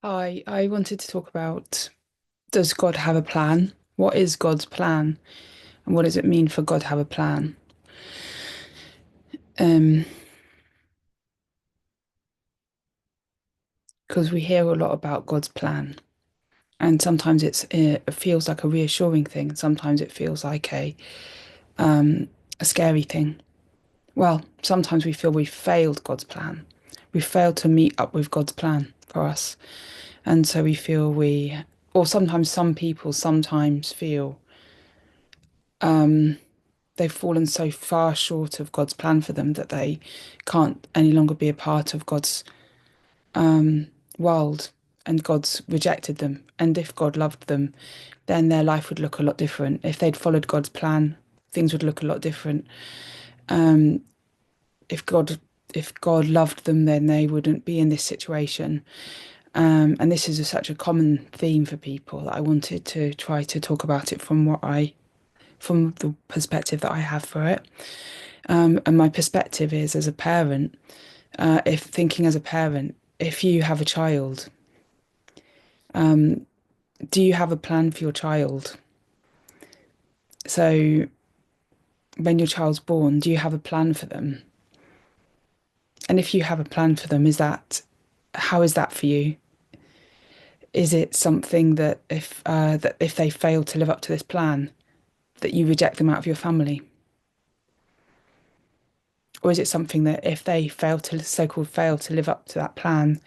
I wanted to talk about, does God have a plan? What is God's plan? And what does it mean for God to have a plan? Um, because we hear a lot about God's plan, and sometimes it feels like a reassuring thing. Sometimes it feels like a scary thing. Well, sometimes we feel we failed God's plan. We failed to meet up with God's plan for us, and so we feel or sometimes some people sometimes feel they've fallen so far short of God's plan for them that they can't any longer be a part of God's world, and God's rejected them. And if God loved them, then their life would look a lot different. If they'd followed God's plan, things would look a lot different. If God if God loved them, then they wouldn't be in this situation. And this is such a common theme for people that I wanted to try to talk about it from the perspective that I have for it. And my perspective is as a parent, if thinking as a parent, if you have a child, do you have a plan for your child? So when your child's born, do you have a plan for them? And if you have a plan for them, how is that for you? Is it something that if they fail to live up to this plan, that you reject them out of your family? Or is it something that if they so-called fail to live up to that plan,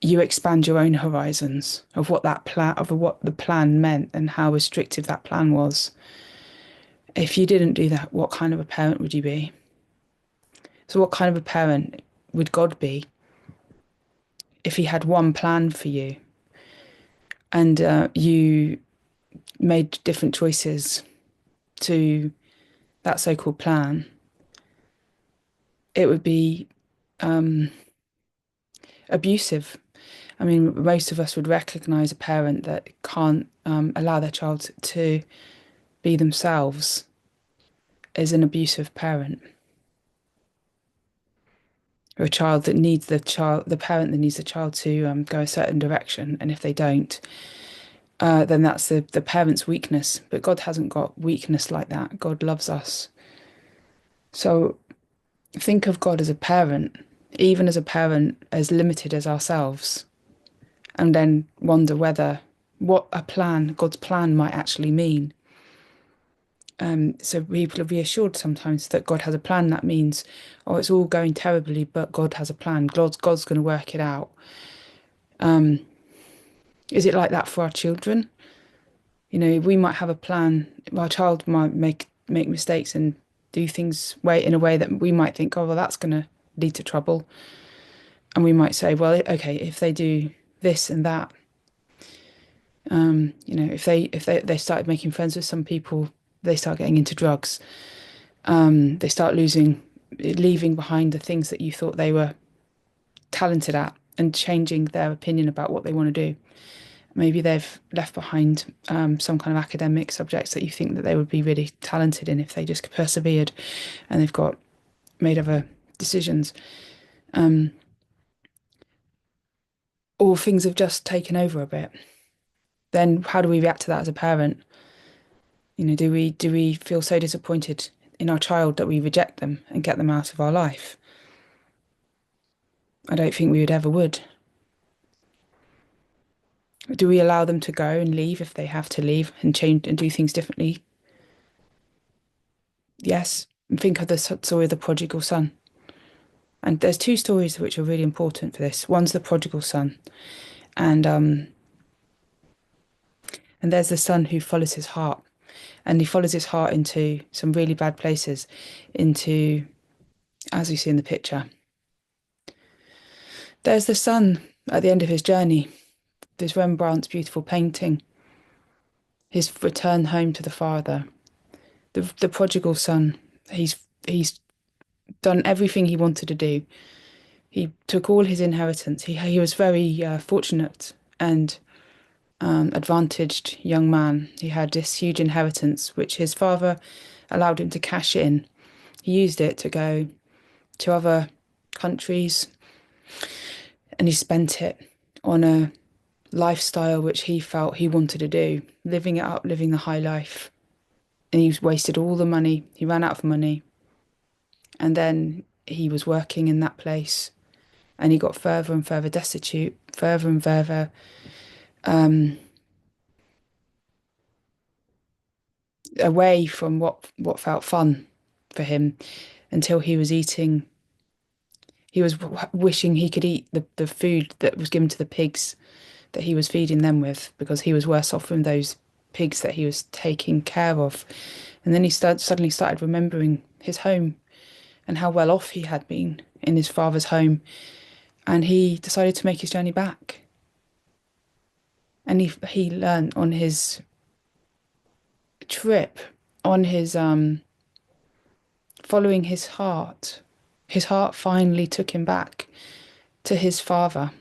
you expand your own horizons of what the plan meant and how restrictive that plan was? If you didn't do that, what kind of a parent would you be? So what kind of a parent would God be if he had one plan for you, and you made different choices to that so-called plan? It would be abusive. I mean, most of us would recognize a parent that can't allow their child to be themselves as an abusive parent, or a child that needs the parent that needs the child to go a certain direction, and if they don't, then that's the parent's weakness. But God hasn't got weakness like that. God loves us. So think of God as a parent, even as a parent as limited as ourselves, and then wonder what God's plan might actually mean. So people are reassured sometimes that God has a plan. That means, oh, it's all going terribly, but God has a plan. God's going to work it out. Is it like that for our children? You know, we might have a plan. Our child might make mistakes and do things in a way that we might think, oh, well, that's going to lead to trouble. And we might say, well, okay, if they do this and that, if they started making friends with some people, they start getting into drugs. They start leaving behind the things that you thought they were talented at, and changing their opinion about what they want to do. Maybe they've left behind some kind of academic subjects that you think that they would be really talented in if they just persevered, and they've got made other decisions. Or things have just taken over a bit. Then how do we react to that as a parent? You know, do we feel so disappointed in our child that we reject them and get them out of our life? I don't think we would. Do we allow them to go and leave if they have to leave and change and do things differently? Yes. Think of the story of the prodigal son. And there's two stories which are really important for this. One's the prodigal son, and there's the son who follows his heart, and he follows his heart into some really bad places, into, as you see in the picture. There's the son at the end of his journey. There's Rembrandt's beautiful painting, his return home to the father. The prodigal son, he's done everything he wanted to do. He took all his inheritance. He was very fortunate and advantaged young man. He had this huge inheritance, which his father allowed him to cash in. He used it to go to other countries, and he spent it on a lifestyle which he felt he wanted to do, living it up, living the high life. And he wasted all the money. He ran out of money. And then he was working in that place and he got further and further destitute, further and further away from what felt fun for him until he was eating. He was wishing he could eat the food that was given to the pigs that he was feeding them with because he was worse off than those pigs that he was taking care of. And then he suddenly started remembering his home and how well off he had been in his father's home. And he decided to make his journey back. And he learned on his trip, on his following his heart finally took him back to his father.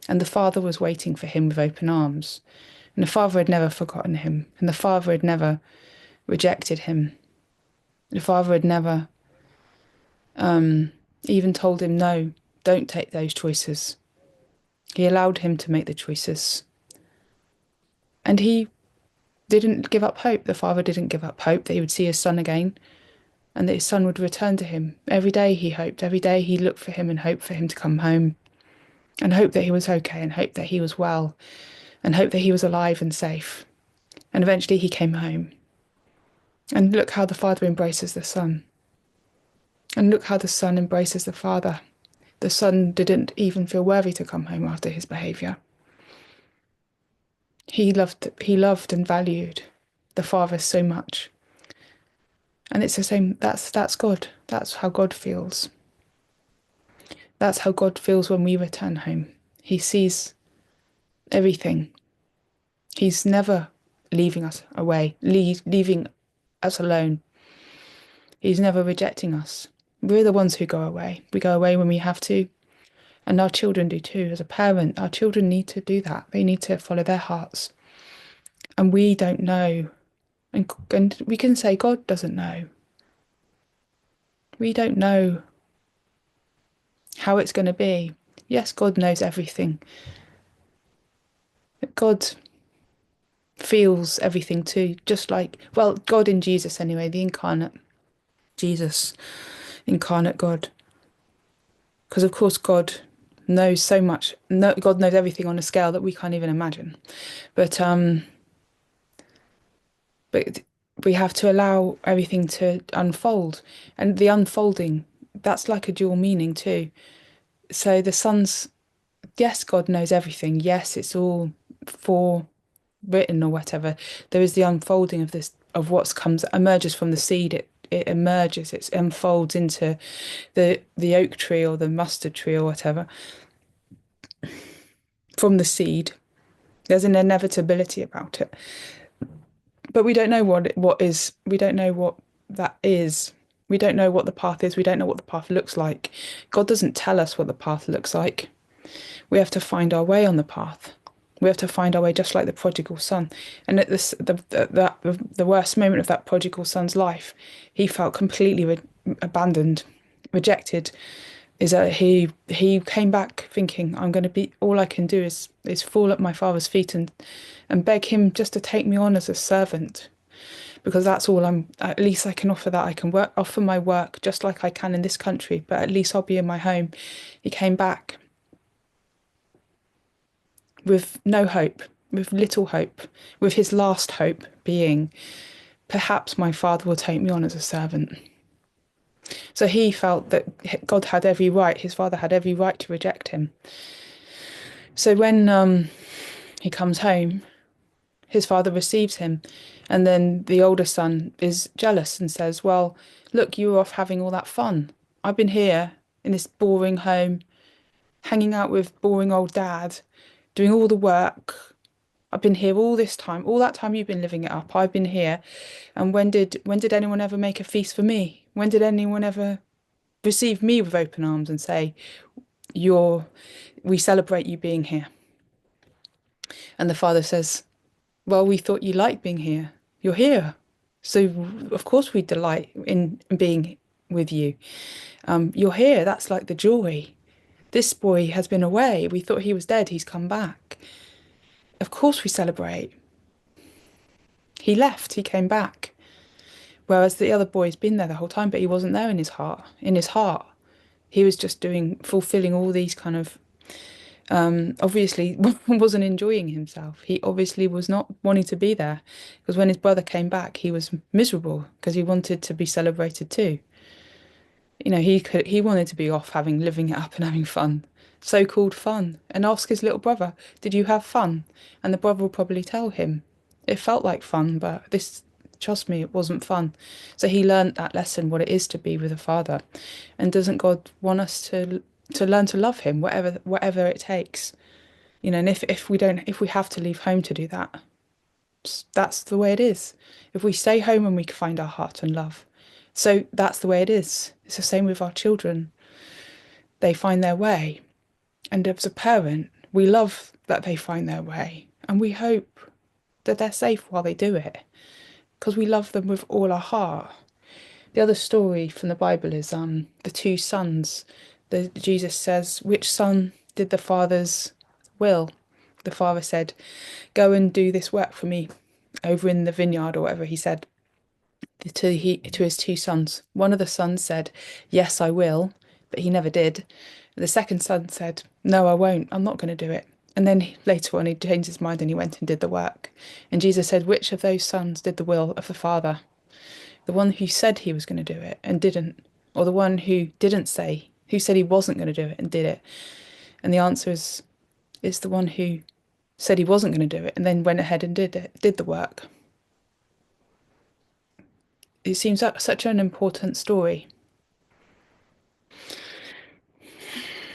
And the father was waiting for him with open arms. And the father had never forgotten him. And the father had never rejected him. The father had never even told him, no, don't take those choices. He allowed him to make the choices. And he didn't give up hope. The father didn't give up hope that he would see his son again and that his son would return to him. Every day he hoped. Every day he looked for him and hoped for him to come home and hoped that he was okay and hoped that he was well and hoped that he was alive and safe. And eventually he came home. And look how the father embraces the son. And look how the son embraces the father. The son didn't even feel worthy to come home after his behaviour. He loved and valued the father so much. And it's the same, that's God. That's how God feels. That's how God feels when we return home. He sees everything. He's never leaving us away, leaving us alone. He's never rejecting us. We're the ones who go away. We go away when we have to. And our children do too. As a parent, our children need to do that. They need to follow their hearts. And we don't know. And we can say God doesn't know. We don't know how it's going to be. Yes, God knows everything. But God feels everything too. Just like, well, God in Jesus anyway, the incarnate Jesus, incarnate God. Because of course God knows so much. No, God knows everything on a scale that we can't even imagine. But we have to allow everything to unfold. And the unfolding, that's like a dual meaning too. So the son's, yes, God knows everything. Yes, it's all forewritten or whatever. There is the unfolding of this, of what emerges from the seed. It emerges, it unfolds into the oak tree or the mustard tree or whatever. From the seed, there's an inevitability about it. But we don't know what is. We don't know what that is. We don't know what the path is. We don't know what the path looks like. God doesn't tell us what the path looks like. We have to find our way on the path. We have to find our way, just like the prodigal son. And at the worst moment of that prodigal son's life, he felt completely abandoned, rejected. Is that he came back thinking, I'm going to be, all I can do is fall at my father's feet and beg him just to take me on as a servant, because that's all at least I can offer. That I can offer my work just like I can in this country, but at least I'll be in my home. He came back with no hope, with little hope, with his last hope being, perhaps my father will take me on as a servant. So he felt that God had every right, his father had every right to reject him. So when he comes home, his father receives him, and then the older son is jealous and says, well, look, you were off having all that fun. I've been here in this boring home, hanging out with boring old dad, doing all the work. I've been here all this time, all that time you've been living it up. I've been here. And when did anyone ever make a feast for me? When did anyone ever receive me with open arms and say, we celebrate you being here? And the father says, well, we thought you liked being here. You're here. So of course we delight in being with you. You're here. That's like the joy. This boy has been away. We thought he was dead. He's come back. Of course we celebrate. He left, he came back. Whereas the other boy's been there the whole time, but he wasn't there in his heart. In his heart, he was just fulfilling all these kind of, obviously wasn't enjoying himself. He obviously was not wanting to be there because when his brother came back, he was miserable because he wanted to be celebrated too. He wanted to be off living it up and having fun, so-called fun, and ask his little brother, "Did you have fun?" And the brother will probably tell him, "It felt like fun, but trust me, it wasn't fun." So he learned that lesson, what it is to be with a father. And doesn't God want us to learn to love him, whatever it takes? And if we have to leave home to do that, that's the way it is. If we stay home and we find our heart and love. So that's the way it is. It's the same with our children. They find their way. And as a parent, we love that they find their way. And we hope that they're safe while they do it. Because we love them with all our heart. The other story from the Bible is the two sons. Jesus says, which son did the father's will? The father said, "Go and do this work for me over in the vineyard," or whatever he said to his two sons. One of the sons said, "Yes, I will," but he never did. The second son said, "No, I won't. I'm not going to do it." And then later on, he changed his mind and he went and did the work. And Jesus said, which of those sons did the will of the Father? The one who said he was going to do it and didn't, or the one who didn't say, who said he wasn't going to do it and did it? And the answer is, it's the one who said he wasn't going to do it and then went ahead and did the work. It seems like such an important story.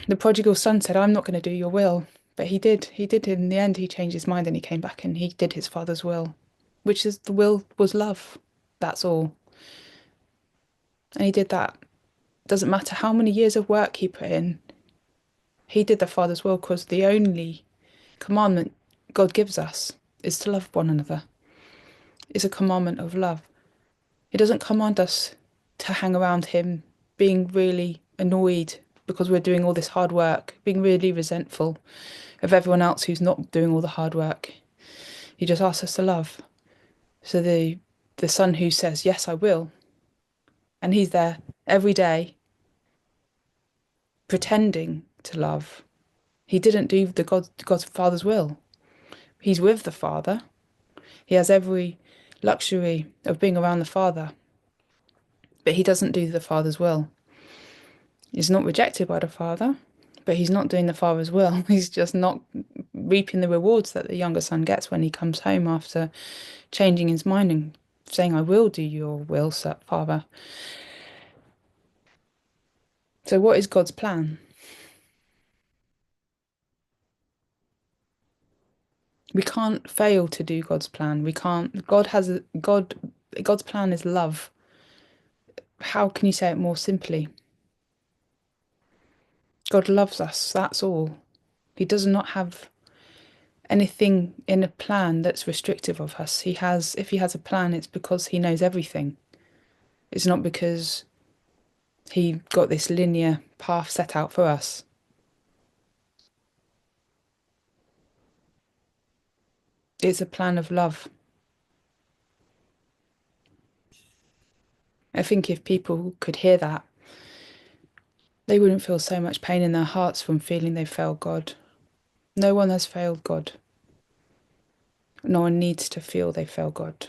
The prodigal son said, "I'm not going to do your will." But he did. He did. In the end, he changed his mind and he came back and he did his father's will, which is the will was love. That's all. And he did that. Doesn't matter how many years of work he put in. He did the father's will because the only commandment God gives us is to love one another. It's a commandment of love. He doesn't command us to hang around him being really annoyed because we're doing all this hard work, being really resentful of everyone else who's not doing all the hard work. He just asks us to love. So the son who says, "Yes, I will," and he's there every day pretending to love. He didn't do God's Father's will. He's with the Father. He has every luxury of being around the Father, but he doesn't do the Father's will. He's not rejected by the Father, but he's not doing the Father's will. He's just not reaping the rewards that the younger son gets when he comes home after changing his mind and saying, "I will do your will, Father." So what is God's plan? We can't fail to do God's plan. We can't. God's plan is love. How can you say it more simply? God loves us, that's all. He does not have anything in a plan that's restrictive of us. If he has a plan, it's because he knows everything. It's not because he got this linear path set out for us. It's a plan of love. I think if people could hear that, they wouldn't feel so much pain in their hearts from feeling they failed God. No one has failed God. No one needs to feel they fail God.